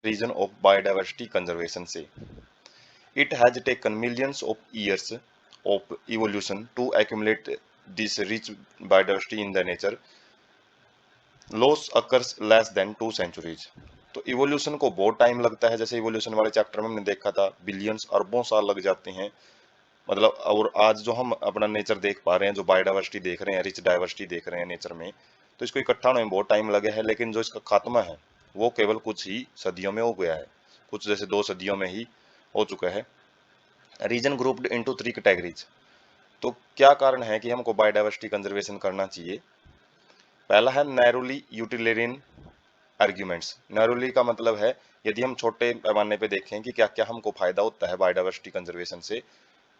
Reason of biodiversity conservation से। It has taken millions of years of evolution to accumulate this rich biodiversity in the nature. Loss occurs less than 2 centuries. तो evolution को बहुत time लगता है, जैसे evolution वाले chapter में हमने देखा था बिलियंस अरबों साल लग जाते हैं। मतलब और आज जो हम अपना नेचर देख पा रहे हैं, जो बायोडाइवर्सिटी देख रहे हैं, रिच डाइवर्सिटी देख रहे हैं नेचर में, तो इसको इकट्ठा होने में बहुत टाइम लगे है, लेकिन जो इसका खात्मा है वो केवल कुछ ही सदियों में हो गया है। कुछ जैसे 2 सदियों में ही हो चुका है। Reason grouped into 3 categories. तो क्या कारण है कि हमको बायोडाइवर्सिटी कंजर्वेशन करना चाहिए? पहला है नैरोली यूटिलिटेरियन आर्ग्यूमेंट्स। नैरोली का मतलब है यदि हम छोटे पैमाने पे देखें कि क्या क्या हमको फायदा होता है बायोडाइवर्सिटी कंजर्वेशन से।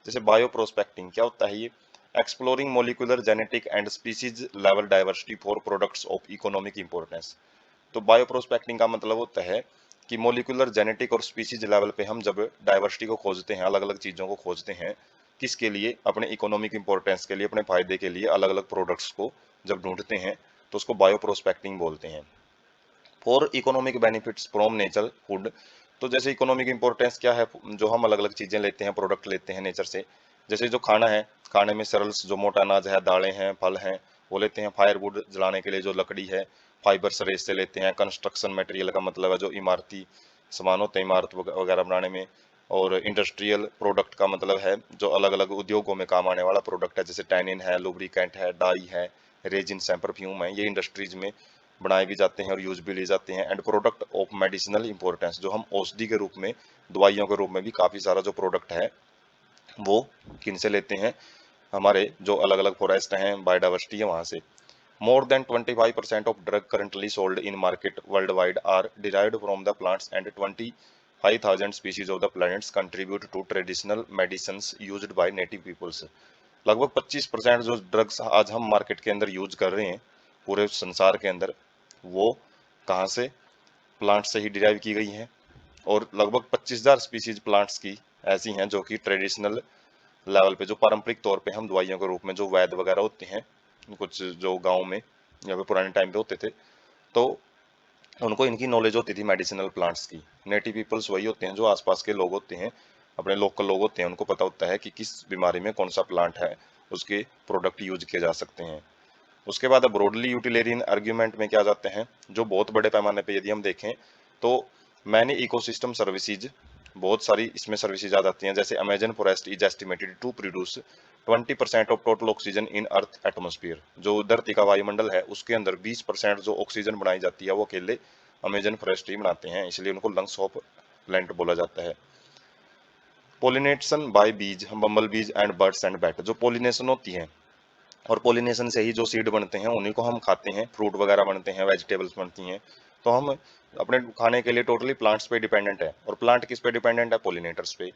जैसे बायो प्रोस्पेक्टिंग क्या होता है ये? Exploring molecular genetic and species level diversity for products of economic importance. तो बायो प्रोस्पेक्टिंग का मतलब होता है कि मोलिकुलर जेनेटिक और स्पीसीज लेवल पे हम जब डाइवर्सिटी को खोजते हैं, अलग अलग चीज़ों को खोजते हैं, किसके लिए? अपने इकोनॉमिक इंपॉर्टेंस के लिए, अपने फायदे के लिए अलग अलग प्रोडक्ट्स को जब ढूंढते हैं, तो उसको बायो प्रोस्पेक्टिंग बोलते हैं। For economic benefits from nature food. तो जैसे इकोनॉमिक इंपॉर्टेंस क्या है? जो हम अलग अलग चीज़ें लेते हैं, प्रोडक्ट लेते हैं नेचर से। जैसे जो खाना है, खाने में सरल्स जो मोटा अनाज है, दालें हैं, फल हैं, वो लेते हैं। फायरवुड जलाने के लिए जो लकड़ी है, फाइबर सरेज से लेते हैं। कंस्ट्रक्शन मटेरियल का मतलब है जो इमारती सामान होते हैं, इमारत वगैरह बनाने में। और इंडस्ट्रियल प्रोडक्ट का मतलब है जो अलग अलग उद्योगों में काम आने वाला प्रोडक्ट है, जैसे टैनिन है, लुब्रिकेंट है, डाई है, रेजिन्स हैं, परफ्यूम है, ये इंडस्ट्रीज में बनाए भी जाते हैं और यूज भी लिए जाते हैं। And product of medicinal importance, जो हम औषधि के रूप में, दवाइयों के रूप में भी काफ़ी सारा जो प्रोडक्ट है वो किन से लेते हैं? हमारे जो अलग अलग फॉरेस्ट हैं, बायोडाइवर्सिटी है वहाँ से। More than 25% of drug currently sold in market worldwide are derived from the plants, and 25,000 species of the plants contribute to traditional medicines used by native peoples। लगभग 25% जो ड्रग्स आज हम मार्केट के अंदर यूज कर रहे हैं पूरे संसार के अंदर, वो कहाँ से? प्लांट से ही डिराइव की गई हैं। और लगभग 25,000 स्पीसीज प्लांट्स की ऐसी हैं जो कि ट्रेडिशनल लेवल पे, जो पारंपरिक तौर पे हम दवाइयों के रूप में, जो वैद्य वगैरह होते हैं कुछ जो गांव में या फिर पुराने टाइम पे होते थे, तो उनको इनकी नॉलेज होती थी मेडिसिनल प्लांट्स की। नेटिव पीपल्स वही होते हैं जो आसपास के लोग होते हैं, अपने लोकल लोग होते हैं, उनको पता होता है कि किस बीमारी में कौन सा प्लांट है, उसके प्रोडक्ट यूज किए जा सकते हैं। उसके बाद अब ब्रॉडली यूटिलेरियन आर्ग्यूमेंट में क्या जाते हैं, जो बहुत बड़े पैमाने पे यदि हम देखें तो मैनी इकोसिस्टम सर्विसेज, बहुत सारी इसमें सर्विसेज आ जाती हैं। जैसे Amazon forest is estimated to produce 20% of total oxygen in earth atmosphere. जो धरती का वायुमंडल है उसके अंदर 20% जो ऑक्सीजन बनाई जाती है वो अकेले अमेजन फॉरेस्ट ही बनाते हैं, इसलिए उनको लंग्स ऑफ प्लांट बोला जाता है। पोलिनेशन बाय बीज, बम्बल बीज एंड बर्ड्स एंड बैट। जो पोलिनेशन होती है, और पोलिनेशन से ही जो सीड बनते हैं उन्हीं को हम खाते हैं, फ्रूट वगैरह बनते हैं, वेजिटेबल्स बनती हैं। तो हम अपने खाने के लिए टोटली प्लांट्स पे डिपेंडेंट है। और प्लांट किस पे डिपेंडेंट है? पोलिनेटर्स पे।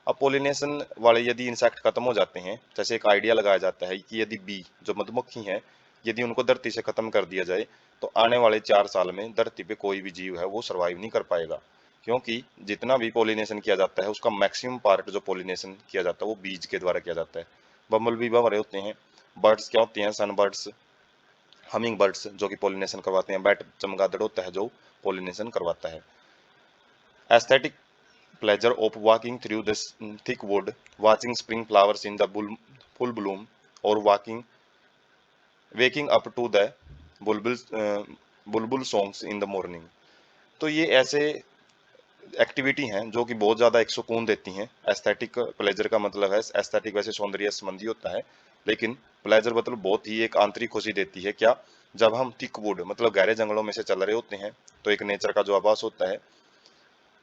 अब पोलिनेशन वाले यदि इंसेक्ट खत्म हो जाते हैं, जैसे एक आइडिया लगाया जाता है कि यदि बी, जो मधुमक्खी हैं, यदि उनको धरती से खत्म कर दिया जाए तो आने वाले 4 साल में धरती पे कोई भी जीव है वो सर्वाइव नहीं कर पाएगा। क्योंकि जितना भी पोलिनेशन किया जाता है उसका मैक्सिमम पार्ट जो पोलिनेशन किया जाता है वो बीज के द्वारा किया जाता है। बम्बल बी हमारे होते हैं। बर्ड्स क्या होती हैं? सन बर्ड्स, हमिंग बर्ड्स जो कि पोलिनेशन करवाते हैं। बैट चमगादड़ होता है जो पोलिनेशन करवाता है। Aesthetic pleasure of walking through this thick wood, watching spring flowers in the full bloom, or waking up to the bulbul Bulbul songs in the morning. तो ये ऐसे एक्टिविटी हैं जो कि बहुत ज़्यादा एक सुकून देती हैं। एस्थेटिक प्लेजर का मतलब है, एस्थेटिक वैसे सौंदर्य संबंधी होता है, लेकिन प्लेजर मतलब बहुत ही एक आंतरिक खुशी देती है। क्या? जब हम थिक वुड मतलब गहरे जंगलों में से चल रहे होते हैं तो एक नेचर का जो आभास होता है।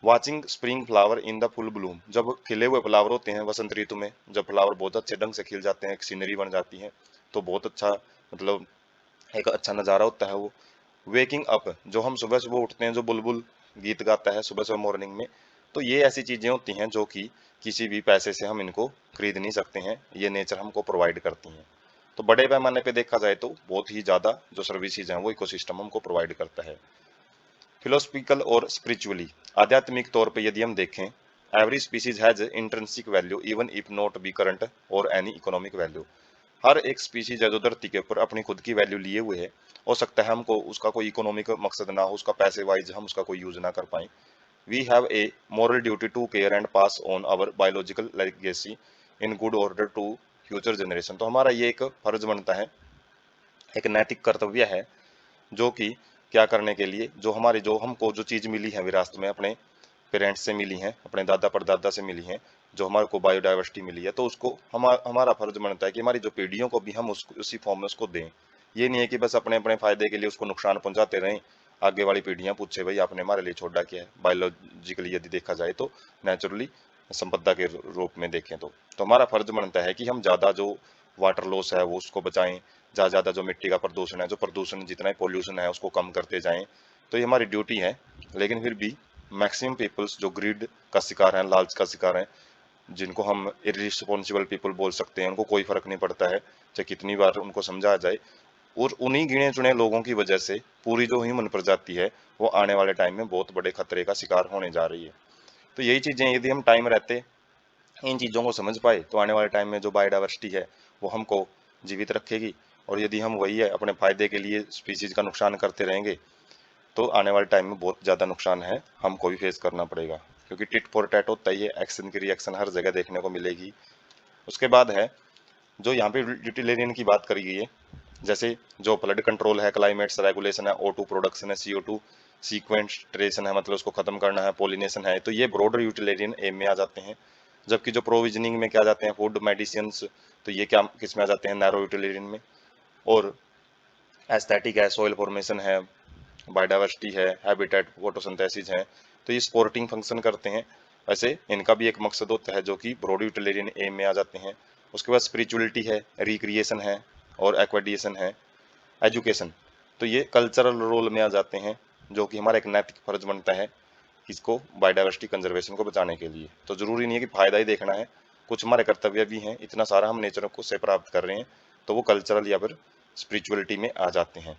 Watching spring flower in the full Bloom, जब खिले हुए फ्लावर होते हैं वसंत ऋतु में, जब फ्लावर बहुत अच्छे ढंग से खिल जाते हैं, एक सीनरी बन जाती है, तो बहुत अच्छा मतलब एक अच्छा नज़ारा होता है वो। वेकिंग अप, जो हम सुबह सुबह उठते हैं, जो बुलबुल गीत गाता है सुबह सुबह मॉर्निंग में, तो ये ऐसी चीज़ें होती हैं जो कि किसी भी पैसे से हम इनको खरीद नहीं सकते हैं, ये नेचर हमको प्रोवाइड करती हैं। तो बड़े पैमाने पे देखा जाए तो बहुत ही ज़्यादा जो सर्विसेज हैं वो इकोसिस्टम हमको प्रोवाइड करता है। फिलोसफिकल और स्पिरिचुअली, आध्यात्मिक तौर पे यदि हम देखें, every species has intrinsic value even if not be current और एनी इकोनॉमिक वैल्यू। हर एक स्पीसीज है जो धरती के ऊपर अपनी खुद की वैल्यू लिए हुए है। हो सकता है हमको उसका कोई इकोनॉमिक मकसद ना हो, उसका पैसे वाइज हम उसका कोई यूज ना कर पाए, we have a moral duty to care and pass on our biological legacy in good order to future generation. तो हमारा ये एक फर्ज बनता है, एक नैतिक कर्तव्य है, जो कि क्या करने के लिए, जो हमको जो चीज़ मिली है विरासत में, अपने पेरेंट्स से मिली हैं, अपने दादा परदादा से मिली हैं, जो हमारे को बायोडाइवर्सिटी मिली है, तो उसको हमारा फर्ज बनता है कि हमारी जो पीढ़ियों को भी हम उसी फॉर्म में उसको दें। ये नहीं है कि बस अपने अपने फायदे के लिए उसको नुकसान पहुंचाते रहें, आगे वाली पीढ़ियां पूछे भाई आपने हमारे लिए छोड़ा क्या है। बायोलॉजिकली यदि देखा जाए तो, नेचुरली संपदा के रूप में देखें तो हमारा फर्ज बनता है कि हम ज़्यादा जो वाटर लॉस है वो उसको बचाएं, ज़्यादा जो मिट्टी का प्रदूषण है, जो प्रदूषण जितना पोल्यूशन है उसको कम करते जाएं। तो ये हमारी ड्यूटी है। लेकिन फिर भी मैक्सिमम पीपल्स जो ग्रीड का शिकार हैं, लालच का शिकार हैं, जिनको हम इररिस्पॉन्सिबल पीपल बोल सकते हैं, उनको कोई फर्क नहीं पड़ता है चाहे कितनी बार उनको समझाया जाए, और उन्हीं गिने चुने लोगों की वजह से पूरी जो ह्यूमन प्रजाति है वो आने वाले टाइम में बहुत बड़े खतरे का शिकार होने जा रही है। तो यही चीजें यदि हम टाइम रहते इन चीजों को समझ पाए तो आने वाले टाइम में जो बायोडाइवर्सिटी है वो हमको जीवित रखेगी। और यदि हम वही है अपने फायदे के लिए स्पीसीज का नुकसान करते रहेंगे तो आने वाले टाइम में बहुत ज़्यादा नुकसान है, हमको भी फेस करना पड़ेगा, क्योंकि टिट फॉर टैट होता ही है, एक्शन की रिएक्शन हर जगह देखने को मिलेगी। उसके बाद है जो यहाँ पे यूटिलिटेरियन की बात करी गई है, जैसे जो फ्लड कंट्रोल है, क्लाइमेट्स रेगुलेशन है, O2 प्रोडक्शन है, CO2 सीक्वेंस्ट्रेशन है, मतलब उसको खत्म करना है, पोलिनेशन है, तो ये ब्रॉडर यूटिलिटेरियन एम में आ जाते हैं। जबकि जो प्रोविजनिंग में क्या जाते हैं, फूड मेडिसिन, तो ये क्या किस में आ जाते हैं, नैरो यूटिलिटेरियन में। और एस्थेटिक है, सॉइल फॉर्मेशन है, बायोडाइवर्सिटी है, हैबिटेट, फोटोसिंथेसिस है, तो ये स्पोर्टिंग फंक्शन करते हैं। वैसे इनका भी एक मकसद होता है जो कि ब्रॉड यूटिलिटेरियन एम में आ जाते हैं। उसके बाद स्पिरिचुअलिटी है, रिक्रिएशन है, और एक्वाडिएशन है, एजुकेशन, तो ये कल्चरल रोल में आ जाते हैं, जो कि हमारा एक नैतिक फर्ज बनता है किसको, बायोडाइवर्सिटी कंजर्वेशन को बचाने के लिए। तो जरूरी नहीं है कि फायदा ही देखना है, कुछ हमारे कर्तव्य भी हैं, इतना सारा हम नेचर को से प्राप्त कर रहे हैं, तो वो कल्चरल या फिर स्पिरिचुअलिटी में आ जाते हैं।